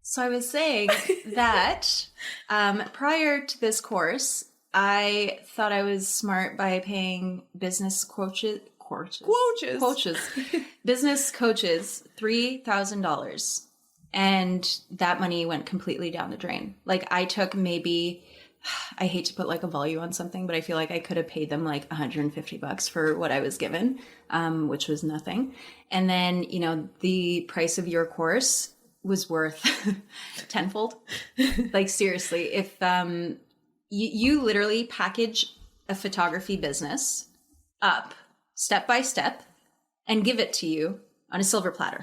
So I was saying that prior to this course, I thought I was smart by paying business business coaches $3,000. And that money went completely down the drain. Like I took maybe, I hate to put like a volume on something, but I feel like I could have paid them like $150 for what I was given, which was nothing. And then, you know, the price of your course was worth tenfold. Like seriously, if you literally package a photography business up step by step and give it to you on a silver platter.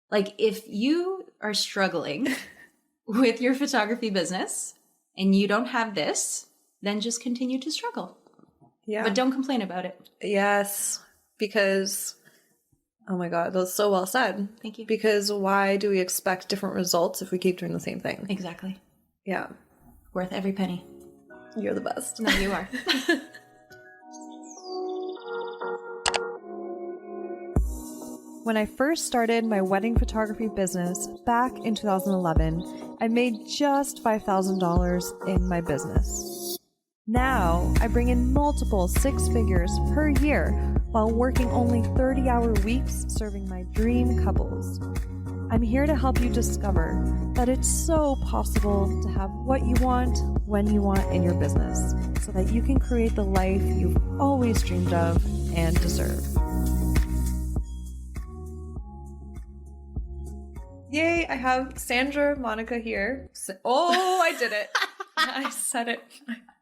Like if you are struggling with your photography business and you don't have this, then just continue to struggle. Yeah. But don't complain about it. Yes, because, oh my God, that's so well said. Thank you. Because why do we expect different results if we keep doing the same thing? Exactly. Yeah. Worth every penny. You're the best. No, you are. When I first started my wedding photography business back in 2011, I made just $5,000 in my business. Now, I bring in multiple six figures per year while working only 30-hour weeks serving my dream couples. I'm here to help you discover that it's so possible to have what you want when you want in your business so that you can create the life you've always dreamed of and deserve. Yay, I have Sandra Monaco here. Oh, I did it. I said it.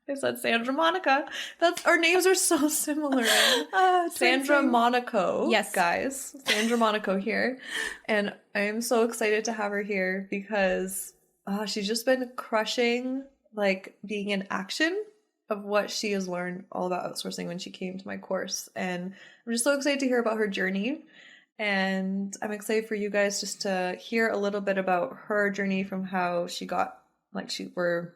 I said Sandra Monaco. That's our names are so similar. Sandra Monaco. Yes. Guys. Sandra Monaco here. And I'm so excited to have her here because she's just been crushing like being in action of what she has learned all about outsourcing when she came to my course. And I'm just so excited to hear about her journey. And I'm excited for you guys just to hear a little bit about her journey from how she got, like where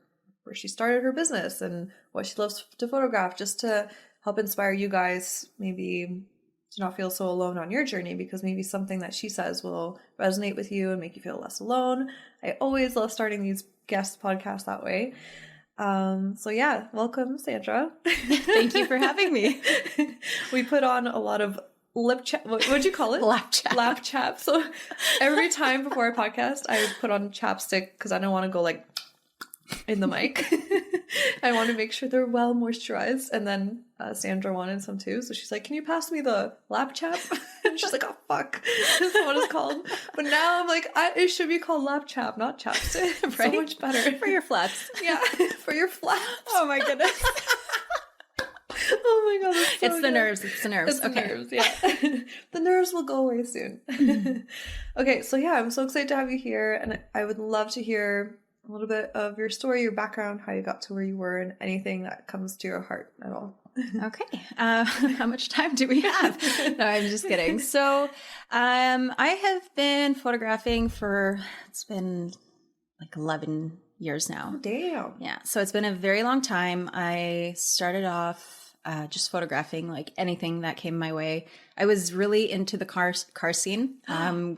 she started her business and what she loves to photograph, just to help inspire you guys maybe to not feel so alone on your journey, because maybe something that she says will resonate with you and make you feel less alone. I always love starting these guest podcasts that way. So yeah, welcome, Sandra. Thank you for having me. We put on a lot of lip chat. What'd you call it? Lap chap. So every time before a podcast, I would put on chapstick because I don't want to go like in the mic. I want to make sure they're well moisturized. And then Sandra wanted some too. So she's like, can you pass me the lap chap? And she's like, oh, fuck. This is what it's called. But now I'm like, it should be called lap chap, not chapstick. Right? So much better. For your flaps. Yeah, for your flaps. Oh my goodness. Oh my God. That's so it's the good. nerves. It's the nerves. It's okay. The nerves, yeah. The nerves will go away soon. Okay, so yeah, I'm so excited to have you here. And I would love to hear a little bit of your story, your background, how you got to where you were, and anything that comes to your heart at all. Okay. How much time do we have? No, I'm just kidding. So I have been photographing it's been like 11 years now. Oh, damn. Yeah. So it's been a very long time. I started off just photographing like anything that came my way. I was really into the car scene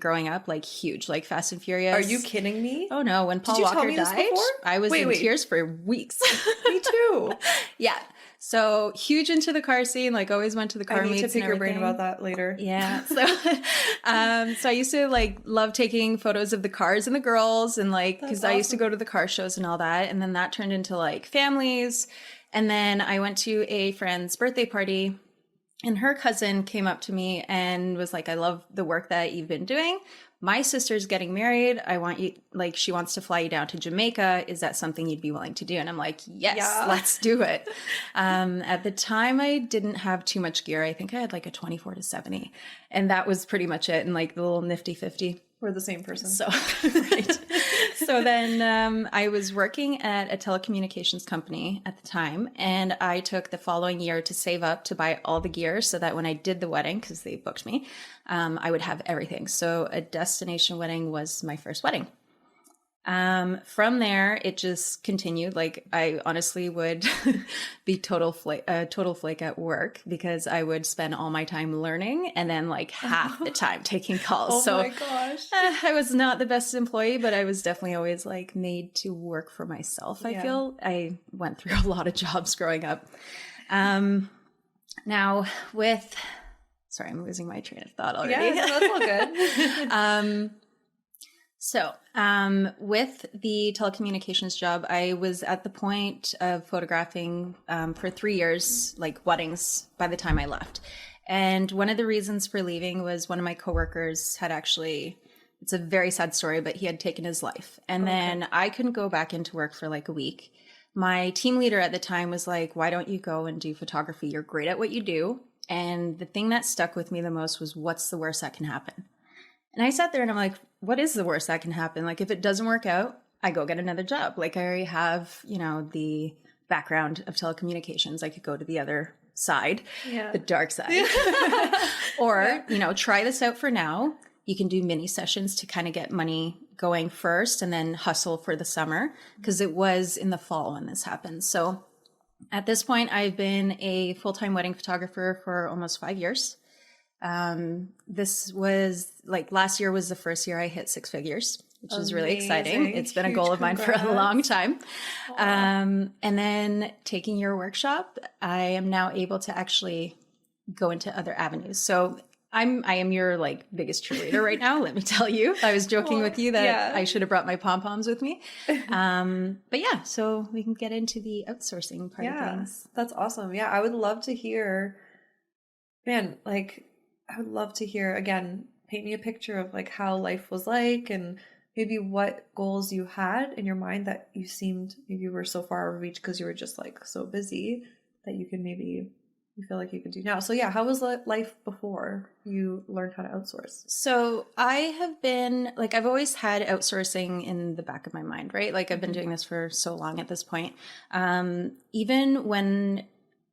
growing up, like huge, like Fast and Furious. Are you kidding me? Oh no, when Paul Walker died, I was in tears for weeks. Me too. Yeah. So huge into the car scene, like always went to the car meets. I need to pick your brain about that later. Yeah. So, so I used to like love taking photos of the cars and the girls, and like because I used to go to the car shows and all that, and then that turned into like families. And then I went to a friend's birthday party, and her cousin came up to me and was like, I love the work that you've been doing. My sister's getting married. I want you, like, she wants to fly you down to Jamaica. Is that something you'd be willing to do? And I'm like, yes, let's do it. At the time, I didn't have too much gear. I think I had like a 24-70, and that was pretty much it. And like the little nifty 50. We're the same person. So, right. So then I was working at a telecommunications company at the time, and I took the following year to save up to buy all the gear so that when I did the wedding, because they booked me, I would have everything. So a destination wedding was my first wedding. From there, it just continued. Like I honestly would be total flake at work because I would spend all my time learning and then like half the time taking calls. Oh my gosh. I was not the best employee, but I was definitely always like made to work for myself. I feel I went through a lot of jobs growing up. Now with, sorry, I'm losing my train of thought already. Yeah, that's all good. With the telecommunications job, I was at the point of photographing for 3 years, like weddings, by the time I left. And one of the reasons for leaving was one of my coworkers had actually, it's a very sad story, but he had taken his life. And then I couldn't go back into work for like a week. My team leader at the time was like, why don't you go and do photography? You're great at what you do. And the thing that stuck with me the most was, what's the worst that can happen? And I sat there and I'm like, what is the worst that can happen? Like, if it doesn't work out, I go get another job. Like, I already have, you know, the background of telecommunications. I could go to the other side, the dark side. Or, you know, try this out for now. You can do mini sessions to kind of get money going first and then hustle for the summer, because it was in the fall when this happened. So at this point, I've been a full-time wedding photographer for almost 5 years. This was like last year was the first year I hit 6 figures, which is really exciting. It's been a goal of mine for a long time. And then taking your workshop, I am now able to actually go into other avenues. So I am your like biggest cheerleader right now. Let me tell you, I was joking with you that I should have brought my pom-poms with me. But yeah, so we can get into the outsourcing part of things. That's awesome. Yeah. I would love to hear, man, like, I would love to hear, again, paint me a picture of like how life was like and maybe what goals you had in your mind that you seemed, maybe you were so far out of reach because you were just like so busy that you feel like you could do now. So yeah, how was life before you learned how to outsource? So I have been like, I've always had outsourcing in the back of my mind, right? Like I've been doing this for so long at this point. Even when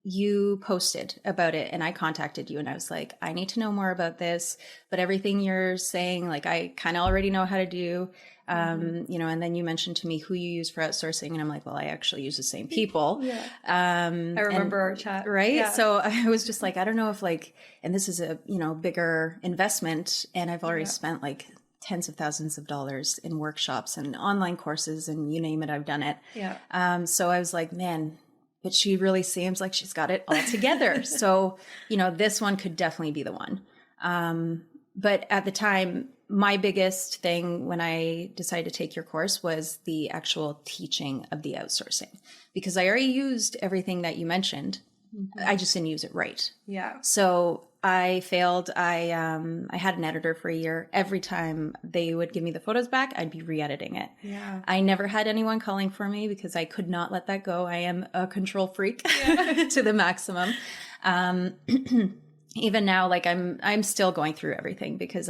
you posted about it and I contacted you and I was like, I need to know more about this, but everything you're saying, like I kind of already know how to do, you know, and then you mentioned to me who you use for outsourcing. And I'm like, well, I actually use the same people. I remember our chat. Right. Yeah. So I was just like, I don't know if like, and this is a, you know, bigger investment and I've already spent like tens of thousands of dollars in workshops and online courses and you name it, I've done it. So I was like, man, but she really seems like she's got it all together. So, you know, this one could definitely be the one. But at the time, my biggest thing when I decided to take your course was the actual teaching of the outsourcing, because I already used everything that you mentioned. I just didn't use it right. Yeah. So I failed. I had an editor for a year. Every time they would give me the photos back, I'd be re-editing it. Yeah. I never had anyone culling for me because I could not let that go. I am a control freak to the maximum. Even now, like I'm still going through everything because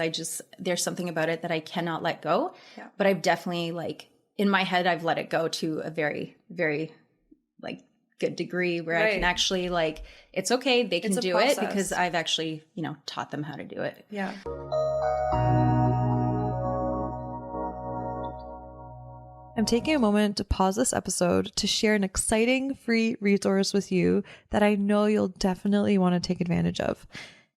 there's something about it that I cannot let go. Yeah. But I've definitely like in my head, I've let it go to a very, very like good degree where I can actually like, it's okay. They can do it because I've actually, you know, taught them how to do it. Yeah. I'm taking a moment to pause this episode to share an exciting free resource with you that I know you'll definitely want to take advantage of.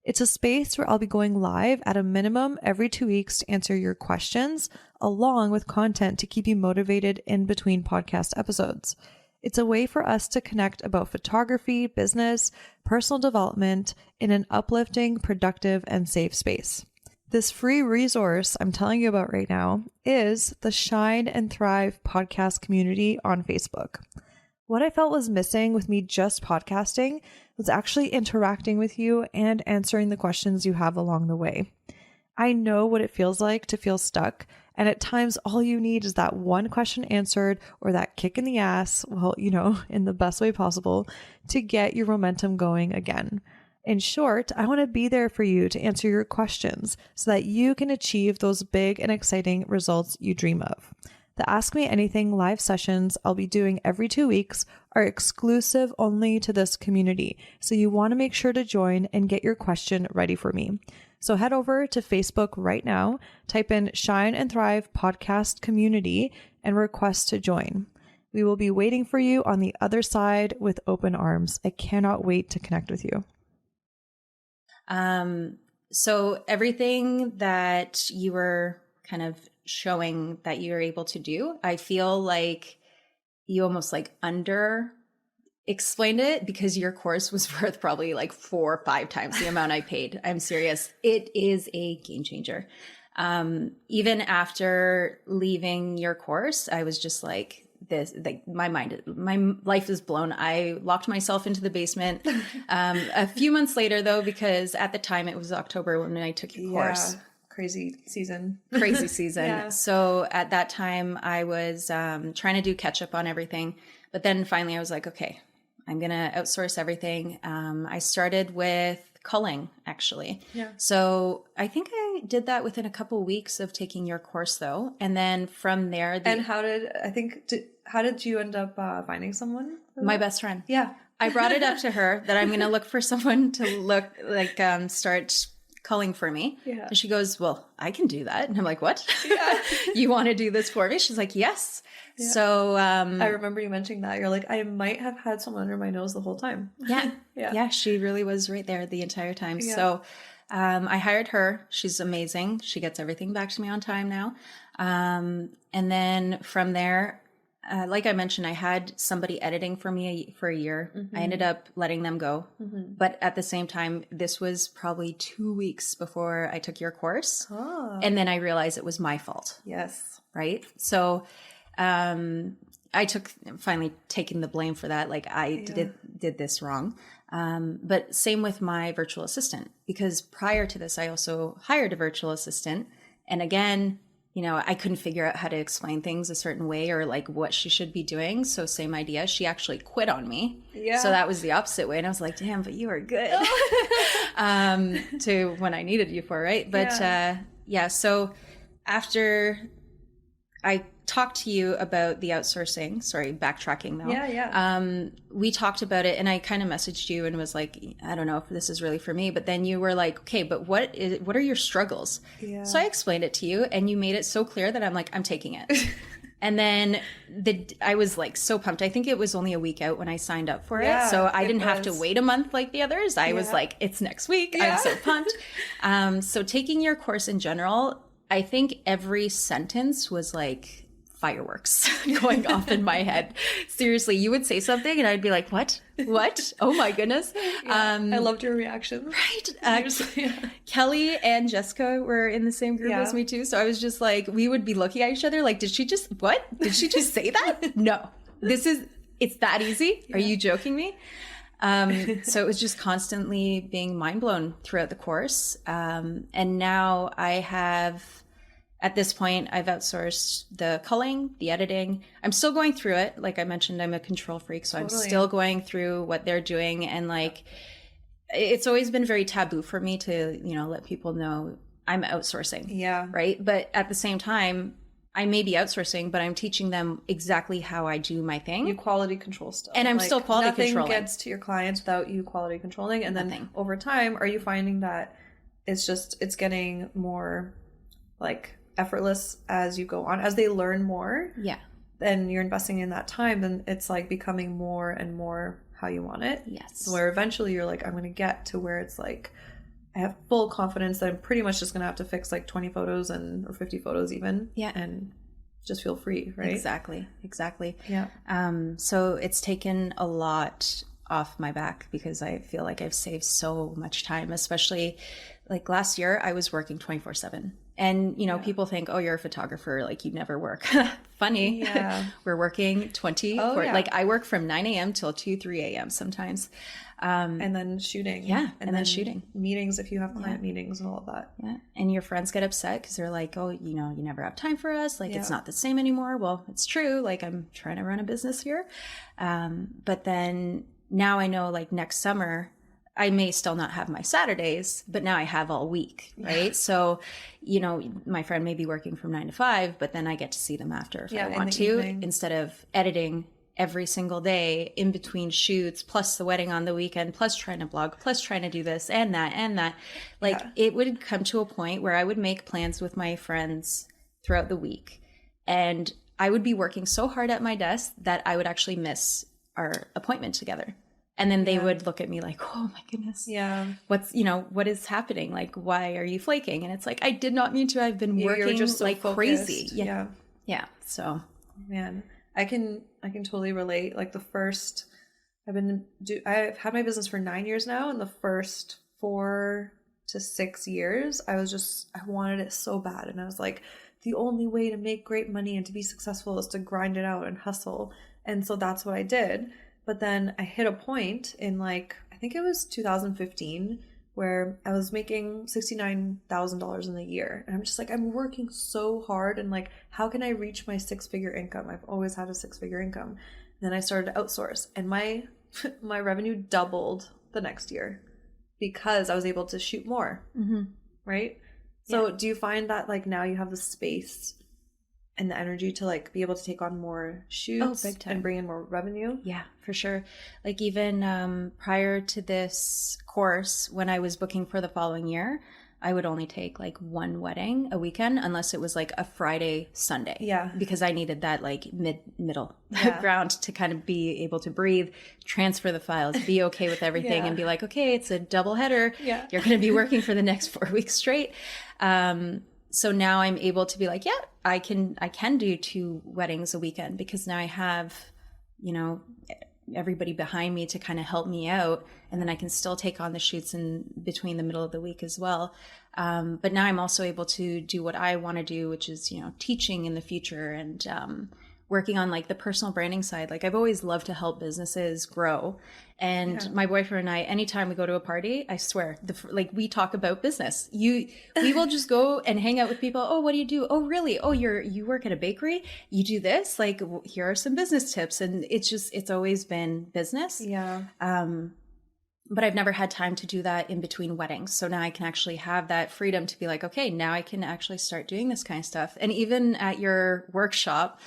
It's a space where I'll be going live at a minimum every 2 weeks to answer your questions, along with content to keep you motivated in between podcast episodes. It's a way for us to connect about photography, business, personal development in an uplifting, productive, and safe space. This free resource I'm telling you about right now is the Shine and Thrive podcast community on Facebook. What I felt was missing with me just podcasting was actually interacting with you and answering the questions you have along the way. I know what it feels like to feel stuck, and at times all you need is that one question answered or that kick in the ass, well, you know, in the best way possible, to get your momentum going again. In short, I want to be there for you to answer your questions so that you can achieve those big and exciting results you dream of. The Ask Me Anything live sessions I'll be doing every 2 weeks are exclusive only to this community, so you want to make sure to join and get your question ready for me. So head over to Facebook right now, type in Shine and Thrive Podcast Community, and request to join. We will be waiting for you on the other side with open arms. I cannot wait to connect with you. So everything that you were kind of showing that you're able to do, I feel like you almost like under explained it, because your course was worth probably like 4 or 5 times the amount I paid. I'm serious. It is a game changer. Even after leaving your course, I was just like, my life is blown. I locked myself into the basement. A few months later though, because at the time it was October when I took your course. Crazy season. Yeah. So at that time I was trying to do catch up on everything. But then finally I was like, okay, I'm going to outsource everything. I started with culling, actually. Yeah. So I think I did that within a couple of weeks of taking your course, though. And then from there... how did you end up finding someone? My best friend. Yeah. I brought it up to her that I'm going to look for someone to start culling for me. Yeah. And she goes, well, I can do that. And I'm like, what? Yeah. You want to do this for me? She's like, yes. Yeah. So I remember you mentioning that. You're like, I might have had someone under my nose the whole time. Yeah. Yeah. She really was right there the entire time. Yeah. So I hired her. She's amazing. She gets everything back to me on time now. And then from there, like I mentioned, I had somebody editing for me for a year. Mm-hmm. I ended up letting them go. Mm-hmm. But at the same time, this was probably 2 weeks before I took your course. Oh. And then I realized it was my fault. Yes. Right. So I finally taking the blame for that. Like I did this wrong. But same with my virtual assistant, because prior to this, I also hired a virtual assistant. And again, I couldn't figure out how to explain things a certain way or like what she should be doing. So same idea. She actually quit on me. Yeah. So that was the opposite way. And I was like, damn, but you are good to when I needed you for, right? But so after I talked to you about the outsourcing, sorry, backtracking though. Yeah. We talked about it and I kind of messaged you and was like, I don't know if this is really for me, but then you were like, okay, but what are your struggles? Yeah. So I explained it to you and you made it so clear that I'm like, I'm taking it. And then I was like so pumped. I think it was only a week out when I signed up for it. So I didn't have to wait a month like the others. I was like, it's next week. Yeah. I'm so pumped. So taking your course in general, I think every sentence was like fireworks going off in my head. Seriously, you would say something and I'd be like, what? Oh my goodness. Yeah, I loved your reaction. Right. Kelly and Jessica were in the same group as me too. So I was just like, we would be looking at each other like, did she just say that? No, it's that easy. Yeah. Are you joking me? So it was just constantly being mind blown throughout the course. And now at this point, I've outsourced the culling, the editing. I'm still going through it. Like I mentioned, I'm a control freak. So totally. I'm still going through what they're doing. And like, it's always been very taboo for me to, let people know I'm outsourcing. Yeah. Right. But at the same time, I may be outsourcing, but I'm teaching them exactly how I do my thing. You quality control stuff. And I'm still quality controlling. Nothing gets to your clients without you quality controlling. And then over time, are you finding that it's getting more like effortless as you go on, as they learn more? Yeah. Then you're investing in that time, then it's like becoming more and more how you want it. Yes. Where eventually you're like, I'm going to get to where it's like, I have full confidence that I'm pretty much just going to have to fix like 20 photos or 50 photos even. Yeah. And just feel free, right? Exactly. Yeah. So it's taken a lot off my back because I feel like I've saved so much time, especially like last year I was working 24/7. And, people think, oh, you're a photographer, like you never work. Funny. Yeah. We're working 24, like I work from 9 a.m. till 3 a.m. sometimes. And then shooting. Yeah. And then shooting. Meetings if you have client meetings and all of that. Yeah. And your friends get upset because they're like, oh, you never have time for us. Like it's not the same anymore. Well, it's true. Like I'm trying to run a business here. But then now I know like next summer, I may still not have my Saturdays, but now I have all week, right? Yeah. So, my friend may be working from 9 to 5, but then I get to see them after if I want to, instead of editing every single day in between shoots, plus the wedding on the weekend, plus trying to blog, plus trying to do this and that and that. Like it would come to a point where I would make plans with my friends throughout the week, and I would be working so hard at my desk that I would actually miss our appointment together. And then they would look at me like, oh my goodness. Yeah. What is happening? Like, why are you flaking? And it's like, I did not mean to. I've been working just so like focused. Crazy. Yeah. Yeah. So, man, I can totally relate. Like I've had my business for 9 years now. And the first 4 to 6 years, I wanted it so bad. And I was like, the only way to make great money and to be successful is to grind it out and hustle. And so that's what I did. But then I hit a point in I think it was 2015 where I was making $69,000 in a year. And I'm just like, I'm working so hard. And how can I reach my 6-figure income? I've always had a 6-figure income. And then I started to outsource, and my revenue doubled the next year because I was able to shoot more. Mm-hmm. Right? So do you find that now you have the space and the energy to be able to take on more shoots and bring in more revenue? Yeah, for sure. Even prior to this course, when I was booking for the following year, I would only take one wedding a weekend, unless it was a Friday, Sunday. Yeah. Because I needed that middle ground to kind of be able to breathe, transfer the files, be okay with everything and be like, okay, it's a double header. Yeah. You're going to be working for the next 4 weeks straight. So now I'm able to be like, yeah, I can do 2 weddings a weekend, because now I have, everybody behind me to kind of help me out. And then I can still take on the shoots in between the middle of the week as well. But now I'm also able to do what I want to do, which is, teaching in the future and working on the personal branding side. I've always loved to help businesses grow. And my boyfriend and I, anytime we go to a party, I swear, we talk about business. We will just go and hang out with people. Oh, what do you do? Oh, really? Oh, you work at a bakery? You do this? Here are some business tips. And it's always been business. Yeah. But I've never had time to do that in between weddings. So now I can actually have that freedom to be like, okay, now I can actually start doing this kind of stuff. And even at your workshop,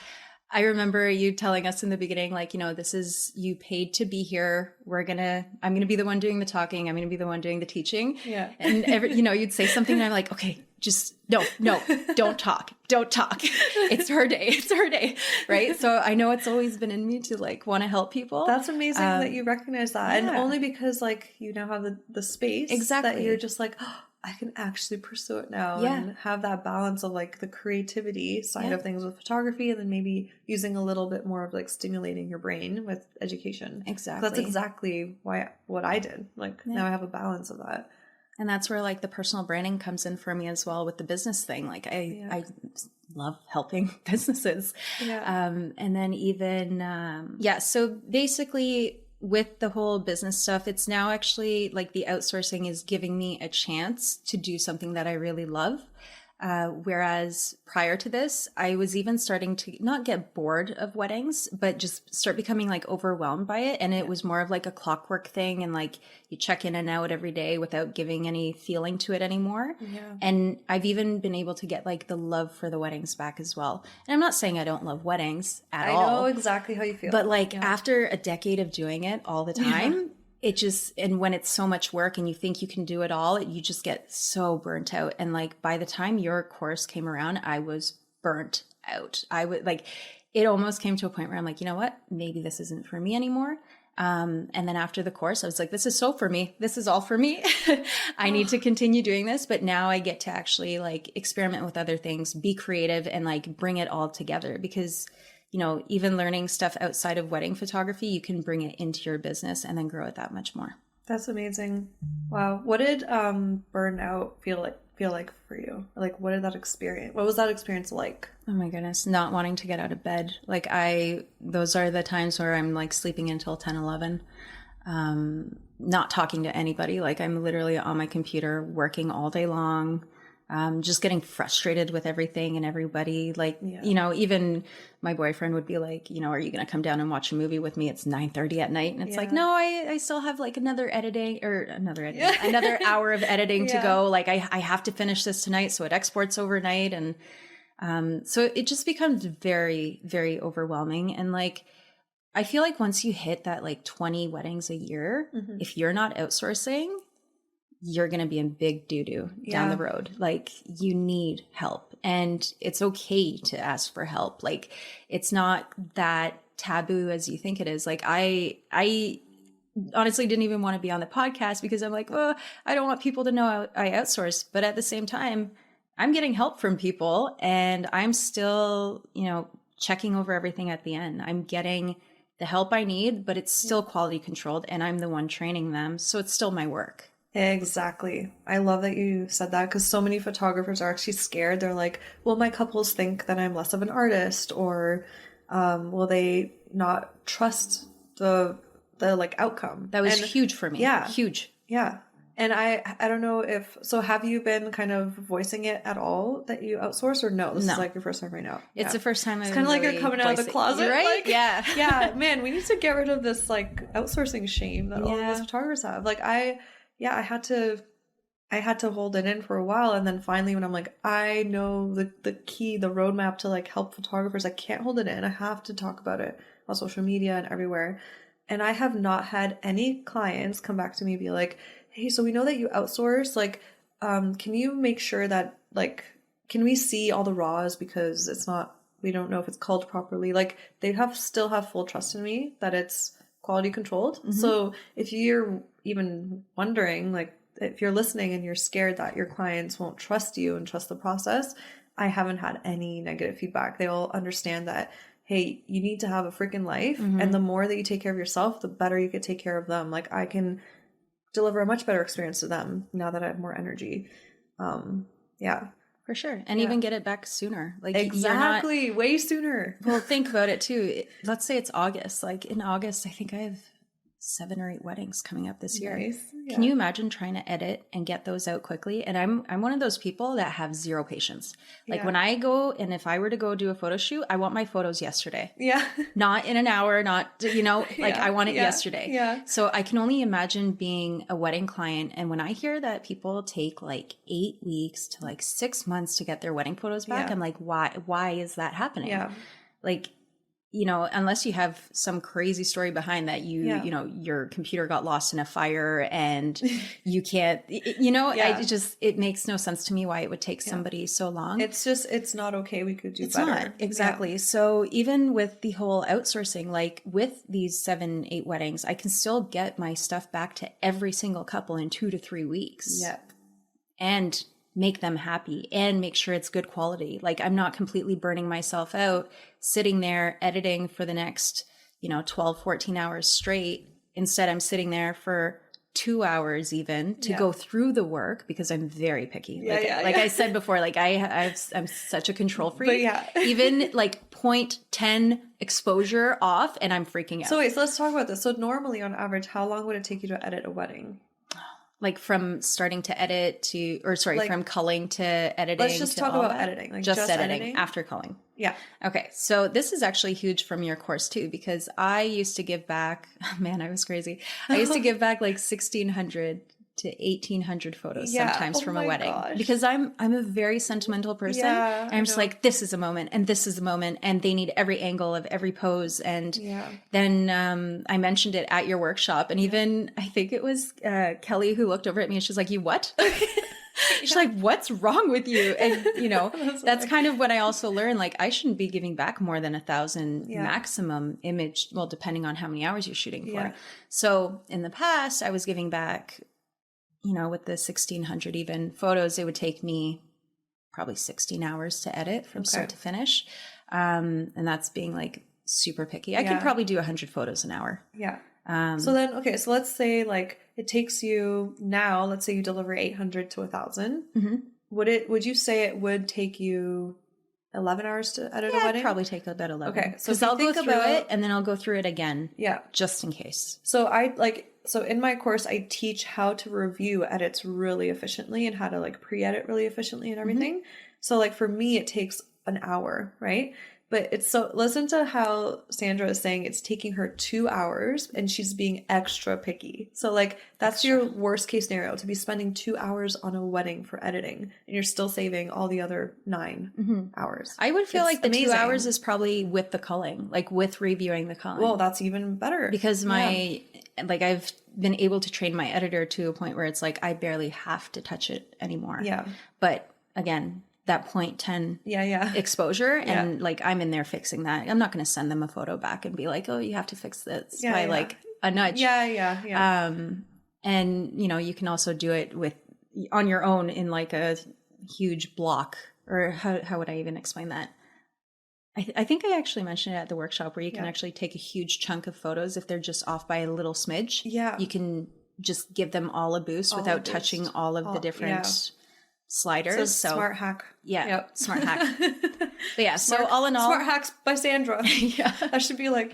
I remember you telling us in the beginning, this is, you paid to be here. I'm going to be the one doing the talking. I'm going to be the one doing the teaching. Yeah. And you'd say something and I'm like, okay, just no, don't talk. It's her day. It's her day. Right. So I know it's always been in me to want to help people. That's amazing that you recognize that. Yeah. And only because you now have the space. Exactly. That you're just I can actually pursue it now and have that balance of the creativity side of things with photography, and then maybe using a little bit more of stimulating your brain with education. Exactly. That's exactly what I did. Now I have a balance of that. And that's where the personal branding comes in for me as well with the business thing. I love helping businesses. Yeah. And then even, so basically with the whole business stuff, it's now actually the outsourcing is giving me a chance to do something that I really love. Whereas prior to this, I was even starting to not get bored of weddings, but just start becoming overwhelmed by it. And it was more of a clockwork thing. And you check in and out every day without giving any feeling to it anymore. Yeah. And I've even been able to get the love for the weddings back as well. And I'm not saying I don't love weddings at all. I know exactly how you feel. But after a decade of doing it all the time, and when it's so much work and you think you can do it all, you just get so burnt out. And by the time your course came around, I was burnt out. I would it almost came to a point where I'm like, you know what, maybe this isn't for me anymore. And then after the course, I was like, this is so for me. This is all for me. I need to continue doing this. But now I get to actually experiment with other things, be creative, and bring it all together, because even learning stuff outside of wedding photography, you can bring it into your business and then grow it that much more. That's amazing. Wow. What did burnout feel like for you? What did that experience? What was that experience like? Oh my goodness. Not wanting to get out of bed. Those are the times where I'm sleeping until 10, 11. Not talking to anybody. I'm literally on my computer working all day long. Just getting frustrated with everything and everybody. Even my boyfriend would be like, are you going to come down and watch a movie with me? It's 9:30 at night. And it's no, I still have another hour of editing to go. I have to finish this tonight. So it exports overnight. And so it just becomes very, very overwhelming. And I feel like once you hit that like 20 weddings a year, if you're not outsourcing, you're going to be in big doo-doo down the road. Like you need help, and it's okay to ask for help. Like it's not that taboo as you think it is. Like I honestly didn't even want to be on the podcast because I'm like, well, I don't want people to know I outsource. But at the same time, I'm getting help from people, and I'm still, checking over everything at the end. I'm getting the help I need, but it's still quality controlled, and I'm the one training them. So it's still my work. Exactly. I love that you said that, because so many photographers are actually scared. They're like, will my couples think that I'm less of an artist, or will they not trust the like outcome? That was huge for me. Yeah. Huge. Yeah. And I don't know so have you been kind of voicing it at all that you outsource, or no? This is like your first time right now. It's the first time. It's kind of like you're coming out of the closet, right? Like, yeah. Yeah, man, we need to get rid of this like outsourcing shame that all of us photographers have. Like I had to hold it in for a while, and then finally when I'm like, I know the key, the roadmap to like help photographers, I can't hold it in. I have to talk about it on social media and everywhere. And I have not had any clients come back to me and be like, hey, so we know that you outsource, like, can you make sure that, like, can we see all the raws, because we don't know if it's culled properly. Like, they still have full trust in me that it's quality controlled. So if you're even wondering, like, if you're listening and you're scared that your clients won't trust you and trust the process, I haven't had any negative feedback. They all understand that, hey, you need to have a freaking life. And the more that you take care of yourself, the better you could take care of them. Like, I can deliver a much better experience to them now that I have more energy. Yeah. For sure. And even get it back sooner. Like exactly. Way sooner. Well, think about it too. Let's say it's August. Like in August, I think I have 7 or 8 weddings coming up this year. Nice. Yeah. Can you imagine trying to edit and get those out quickly? And I'm one of those people that have zero patience. Like when I go, and if I were to go do a photo shoot, I want my photos yesterday. Yeah. Not in an hour, not, like I want it yesterday. Yeah. So I can only imagine being a wedding client. And when I hear that people take like 8 weeks to like 6 months to get their wedding photos back, I'm like, why is that happening? Yeah. Like, unless you have some crazy story behind that, your computer got lost in a fire and you can't, it makes no sense to me why it would take somebody so long. It's not okay. We could do better. Not, exactly. Yeah. So even with the whole outsourcing, like with these 7, 8 weddings, I can still get my stuff back to every single couple in 2 to 3 weeks. Yep. And make them happy and make sure it's good quality. Like I'm not completely burning myself out sitting there editing for the next, 12, 14 hours straight. Instead, I'm sitting there for 2 hours even to go through the work, because I'm very picky. Like I said before, like I'm such a control freak. But even like 0.10 exposure off and I'm freaking out. So wait, so let's talk about this. So normally on average, how long would it take you to edit a wedding? Like from starting to edit from culling to editing. Let's just talk about editing. Like just editing after culling. Yeah. Okay. So this is actually huge from your course too, because I used to give back, man, I was crazy. I used to give back like 1,600 to 1,800 photos sometimes from a wedding, because I'm a very sentimental person. Yeah, I'm just like, this is a moment and this is a moment, and they need every angle of every pose. And then I mentioned it at your workshop, and even I think it was Kelly who looked over at me and she's like, you what? She's like, what's wrong with you? And that's kind of what I also learned. Like I shouldn't be giving back more than 1,000 maximum image. Well, depending on how many hours you're shooting for. Yeah. So in the past I was giving back, with the 1,600 even photos, it would take me probably 16 hours to edit from start to finish. And that's being like super picky. I could probably do 100 photos an hour. Yeah. So then, so let's say like it takes you now, let's say you deliver 800 to 1,000. Mm-hmm. Would you say it would take you 11 hours to edit a wedding? Probably take about 11. Okay. So I'll go through it and then I'll go through it again. Yeah. Just in case. So in my course, I teach how to review edits really efficiently and how to like pre-edit really efficiently and everything. Mm-hmm. So like for me, it takes an hour, right? But it's so, listen to how Sandra is saying it's taking her 2 hours and she's being extra picky. So like that's your worst case scenario, to be spending 2 hours on a wedding for editing and you're still saving all the other 9 hours. I would feel It's like the amazing. 2 hours is probably with the culling, like with reviewing the culling. Well, that's even better. Because like I've been able to train my editor to a point where it's like I barely have to touch it anymore. Yeah. But again, that 0.10 exposure and like I'm in there fixing that. I'm not going to send them a photo back and be like, oh, you have to fix this by like a nudge. And you know, you can also do it with on your own in like a huge block, or how would I even explain that? I think I actually mentioned it at the workshop where you can actually take a huge chunk of photos if they're just off by a little smidge. Yeah. You can just give them all a boost without touching all of the different sliders. So smart hack. Yeah. Smart hack. But yeah, so all in all. Smart hacks by Sandra. That should be like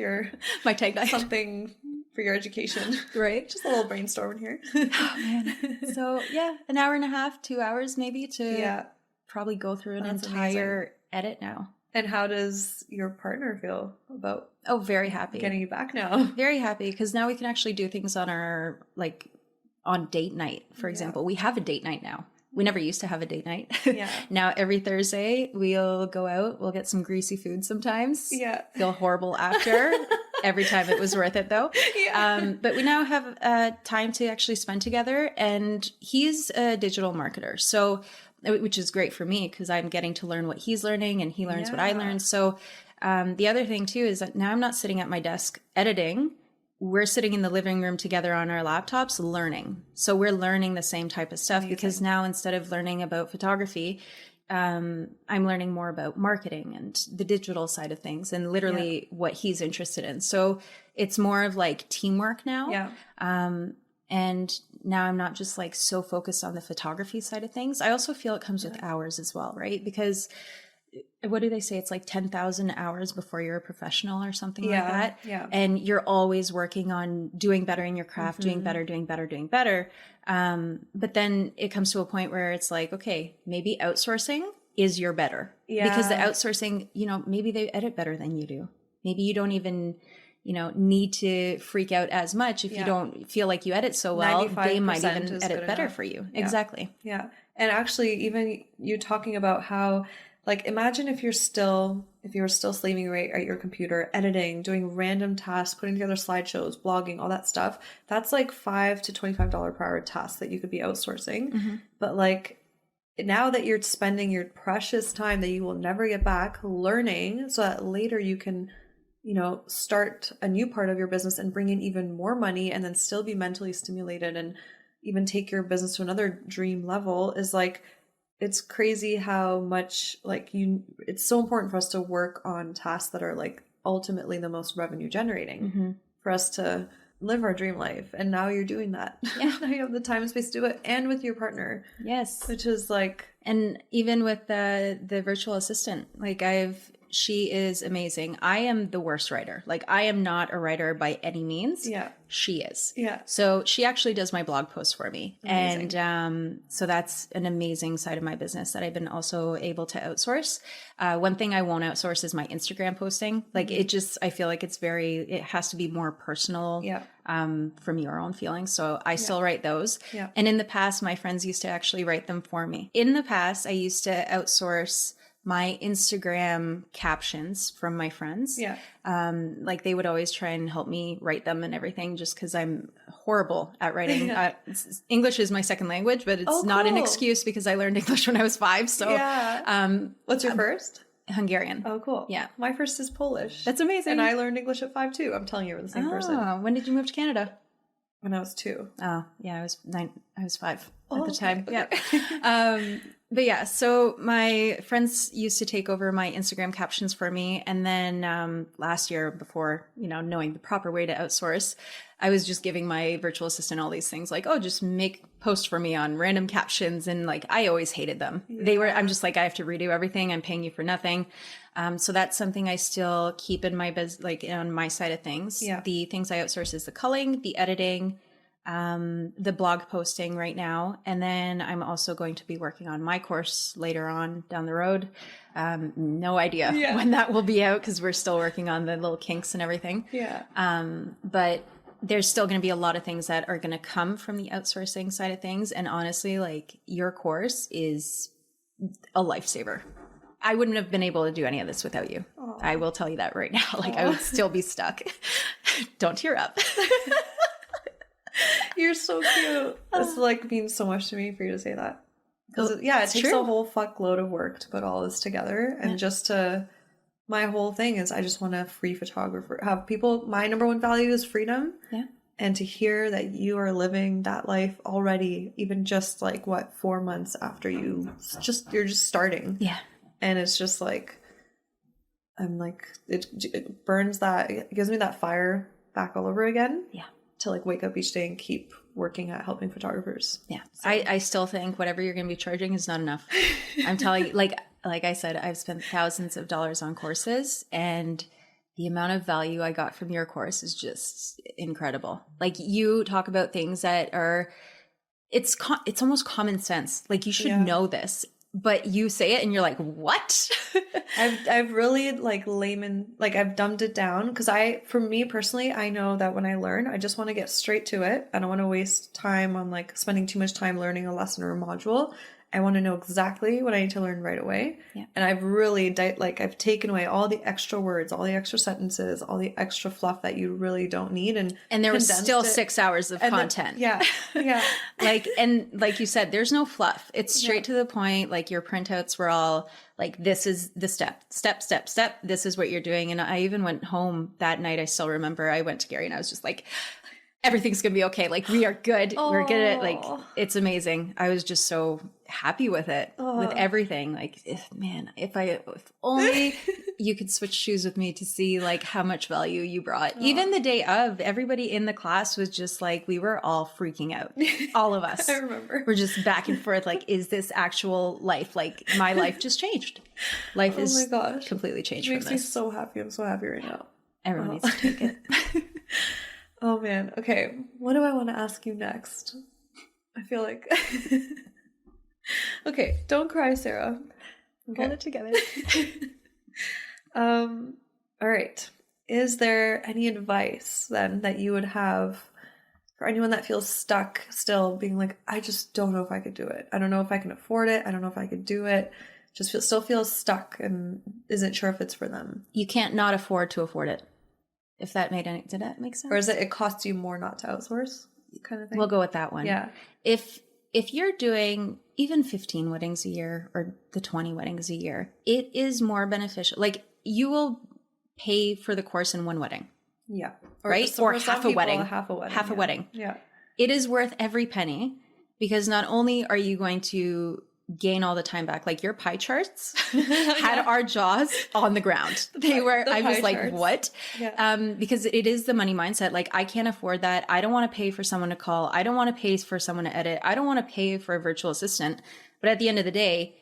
my tagline. Something for your education. Right. Just a little brainstorm here. Oh man. So yeah, an hour and a half, 2 hours maybe to probably go through an entire edit now. And how does your partner feel about very happy getting you back now? Very happy, because now we can actually do things on our on date night, for example. We have a date night now. We never used to have a date night. Now every Thursday we'll go out, we'll get some greasy food sometimes. Feel horrible after. Every time it was worth it though. But we now have time to actually spend together, and he's a digital marketer. So, which is great for me because I'm getting to learn what he's learning and he learns what I learned. So the other thing too is that now I'm not sitting at my desk editing. We're sitting in the living room together on our laptops learning. So we're learning the same type of stuff because now instead of learning about photography, I'm learning more about marketing and the digital side of things and literally what he's interested in. So it's more of like teamwork now. And now I'm not just like so focused on the photography side of things. I also feel it comes with hours as well, right? Because what do they say? It's like 10,000 hours before you're a professional or something like that. And you're always working on doing better in your craft, doing better. But then it comes to a point where it's like, okay, maybe outsourcing is your better. Because the outsourcing, you know, maybe they edit better than you do. Maybe you don't even, you know, need to freak out as much if you don't feel like you edit so well. They might even edit better for you. Exactly. And actually, even you talking about how, like, imagine if you were still slaving away at your computer, editing, doing random tasks, putting together slideshows, blogging, all that stuff. That's like $5 to $25 per hour tasks that you could be outsourcing. But like, now that you're spending your precious time that you will never get back learning, so that later you can, you know, start a new part of your business and bring in even more money and then still be mentally stimulated and even take your business to another dream level, is like, it's crazy how much it's so important for us to work on tasks that are like ultimately the most revenue generating for us to live our dream life. And now you're doing that. Now you have the time and space to do it, and with your partner. Which is like, and even with the virtual assistant, like she is amazing. I am the worst writer. Like, I am not a writer by any means. She is. So she actually does my blog posts for me. Amazing. And so that's an amazing side of my business that I've been also able to outsource. One thing I won't outsource is my Instagram posting. Like, I feel like it has to be more personal from your own feelings. So I still write those. And in the past, my friends used to actually write them for me. In the past, I used to outsource my Instagram captions from my friends. Like, they would always try and help me write them and everything, just because I'm horrible at writing. English is my second language, but it's not an excuse because I learned English when I was 5. So what's your first? Hungarian. Oh, cool. My first is Polish. That's amazing. And I learned English at 5 too. I'm telling you, we're the same person. When did you move to Canada? When I was 2. Oh, yeah, I was 9. I was 5 at the time. But yeah, so my friends used to take over my Instagram captions for me. And then last year, before, you know, knowing the proper way to outsource, I was just giving my virtual assistant all these things like, oh, just make posts for me on random captions. And like, I always hated them. I'm just like, I have to redo everything. I'm paying you for nothing. So that's something I still keep in my on my side of things. The things I outsource is the culling, the editing, the blog posting right now. And then I'm also going to be working on my course later on down the road. No idea when that will be out because we're still working on the little kinks and everything. Yeah. But there's still going to be a lot of things that are going to come from the outsourcing side of things. And honestly, like your course is a lifesaver. I wouldn't have been able to do any of this without you. Aww. I will tell you that right now. Like I would still be stuck. Don't tear up. You're so cute. This like means so much to me for you to say that. Because it takes true. A whole fuckload of work to put all this together. And just to, my whole thing is I just want a free photographer. Have people, my number one value is freedom. Yeah. And to hear that you are living that life already, even just like 4 months after you're just starting. Yeah. And it's just like, I'm like, it burns that, it gives me that fire back all over again. Yeah. To like wake up each day and keep working at helping photographers. Yeah. So. I still think whatever you're going to be charging is not enough. I'm telling you, like I said, I've spent thousands of dollars on courses, and the amount of value I got from your course is just incredible. Like you talk about things that are, it's almost common sense. Like you should know this, but you say it and you're like, what? I've really like I've dumbed it down because for me personally, I know that when I learn, I just want to get straight to it. I don't want to waste time on like spending too much time learning a lesson or a module. I want to know exactly what I need to learn right away. Yeah. And I've really I've taken away all the extra words, all the extra sentences, all the extra fluff that you really don't need. And there was still 6 hours of content. Yeah. And like you said, there's no fluff. It's straight to the point. Like your printouts were all like, this is the step. This is what you're doing. And I even went home that night. I still remember I went to Gary and I was just like, everything's going to be okay. Like we are good. We're good at like, it's amazing. I was just so happy with it, with everything. Like, if only you could switch shoes with me to see like how much value you brought. Even the day of, everybody in the class was just like, we were all freaking out. All of us. I remember. We're just back and forth. Like, is this actual life? Like my life just changed. Life is completely changed from this. It makes me so happy. I'm so happy right now. Everyone needs to take it. Oh man. Okay. What do I want to ask you next? I feel like. Okay. Don't cry, Sarah. Hold it together. All right. Is there any advice then that you would have for anyone that feels stuck still being like, I just don't know if I could do it. I don't know if I can afford it. I don't know if I could do it. Still feels stuck and isn't sure if it's for them. You can't not afford to afford it. If that did that make sense? Or is it costs you more not to outsource kind of thing? We'll go with that one. Yeah. If you're doing even 15 weddings a year or the 20 weddings a year, it is more beneficial. Like you will pay for the course in one wedding. Yeah. Right? Or half a wedding. Half a wedding. Half a wedding. Yeah. It is worth every penny because not only are you going to gain all the time back, like your pie charts had our jaws on the ground. I was like, charts. What? Yeah. Because it is the money mindset. Like I can't afford that. I don't want to pay for someone to call. I don't want to pay for someone to edit. I don't want to pay for a virtual assistant. But at the end of the day,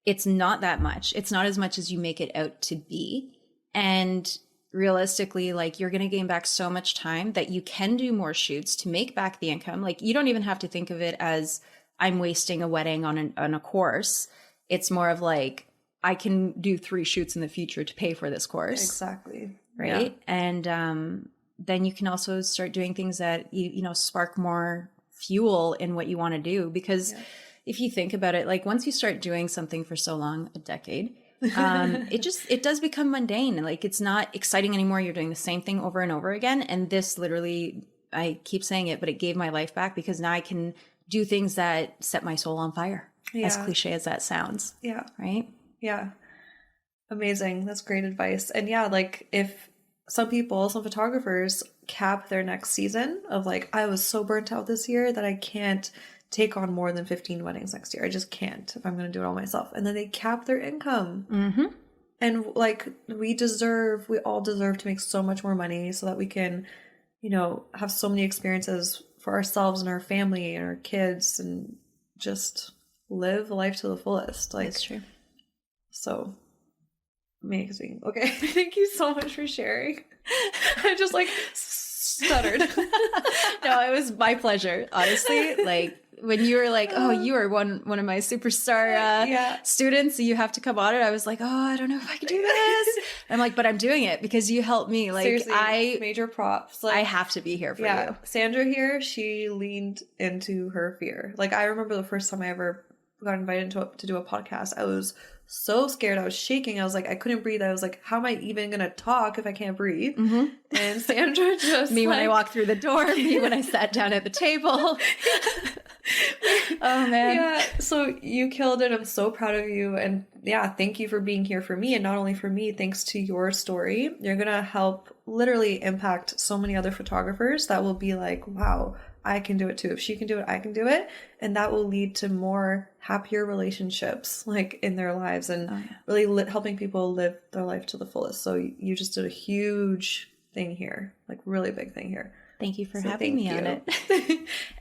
it's not that much. It's not as much as you make it out to be. And realistically, like you're going to gain back so much time that you can do more shoots to make back the income. Like you don't even have to think of it as I'm wasting a wedding on a course. It's more of like, I can do 3 shoots in the future to pay for this course. Exactly. Right. Yeah. And then you can also start doing things that, spark more fuel in what you want to do. Because if you think about it, like once you start doing something for so long, a decade, it does become mundane. And like, it's not exciting anymore. You're doing the same thing over and over again. And this literally, I keep saying it, but it gave my life back because now I can do things that set my soul on fire. As cliche as that sounds. Yeah. Right? Yeah. Amazing. That's great advice. And like if some photographers cap their next season of like, I was so burnt out this year that I can't take on more than 15 weddings next year. I just can't if I'm going to do it all myself. And then they cap their income. Mm-hmm. And like we all deserve to make so much more money so that we can, have so many experiences for ourselves and our family and our kids and just live life to the fullest. Like, that's true. So amazing. Okay. Thank you so much for sharing. I just like stuttered. No, it was my pleasure, honestly. Like when you were like, oh, you are one of my superstar students, so you have to come on it. I was like, oh, I don't know if I can do this. I'm like, but I'm doing it because you helped me. Like, seriously, major props. Like, I have to be here for you. Sandra here, she leaned into her fear. Like, I remember the first time I ever got invited to do a podcast, I was so scared. I was shaking. I was like, I couldn't breathe. I was like, how am I even going to talk if I can't breathe? Mm-hmm. And Sandra just me when I walked through the door, me when I sat down at the table. Oh man. Yeah. So you killed it. I'm so proud of you. And yeah, thank you for being here for me. And not only for me, thanks to your story, you're going to help literally impact so many other photographers that will be like, wow, I can do it too. If she can do it, I can do it. And that will lead to more happier relationships like in their lives and really helping people live their life to the fullest. So you just did a huge thing here, like really big thing here. Thank you for having me on it.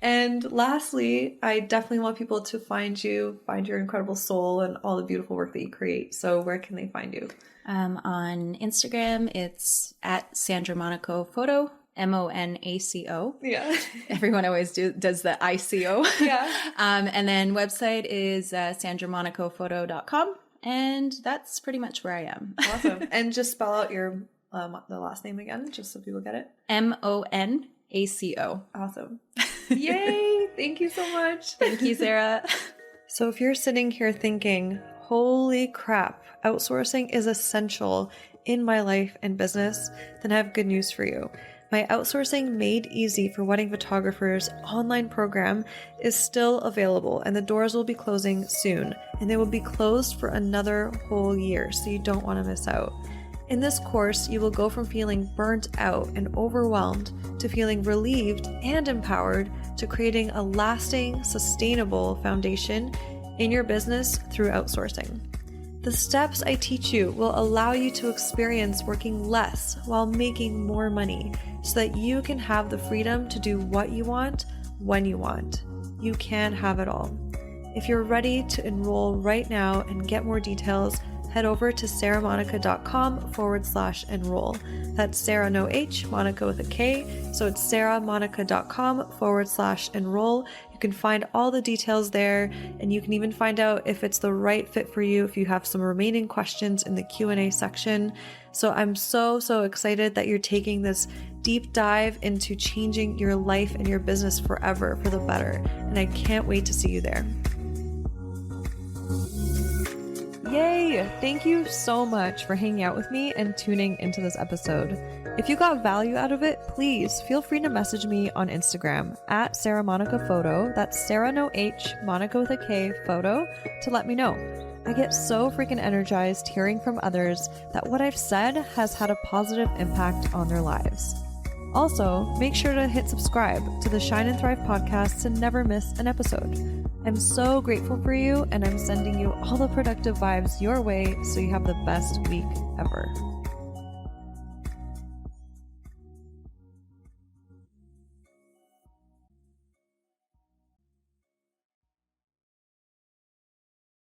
And lastly, I definitely want people to find you, find your incredible soul and all the beautiful work that you create. So where can they find you? On Instagram, it's at Sandra Monaco Photo. Monaco. Yeah. Everyone always does the ICO. Yeah. And then website is sandramonacophoto.com. And that's pretty much where I am. Awesome. And just spell out your the last name again, just so people get it. Monaco. Awesome. Yay. Thank you so much. Thank you, Sarah. So if you're sitting here thinking, holy crap, outsourcing is essential in my life and business, then I have good news for you. My Outsourcing Made Easy for Wedding Photographers online program is still available and the doors will be closing soon, and they will be closed for another whole year, so you don't want to miss out. In this course, you will go from feeling burnt out and overwhelmed to feeling relieved and empowered to creating a lasting, sustainable foundation in your business through outsourcing. The steps I teach you will allow you to experience working less while making more money so that you can have the freedom to do what you want when you want. You can have it all. If you're ready to enroll right now and get more details, head over to sarahmonaco.com/enroll. That's Sarah, no H, Monaco with a K. So it's sarahmonaco.com/enroll. You can find all the details there, and you can even find out if it's the right fit for you if you have some remaining questions in the Q&A section. So I'm so excited that you're taking this deep dive into changing your life and your business forever for the better. And I can't wait to see you there. Yay! Thank you so much for hanging out with me and tuning into this episode. If you got value out of it, please feel free to message me on Instagram at Sarah Monaco Photo. That's Sarah, no H, Monaco with a K, photo, to let me know. I get so freaking energized hearing from others that what I've said has had a positive impact on their lives. Also, make sure to hit subscribe to the Shine and Thrive podcast to never miss an episode. I'm so grateful for you, and I'm sending you all the productive vibes your way so you have the best week ever.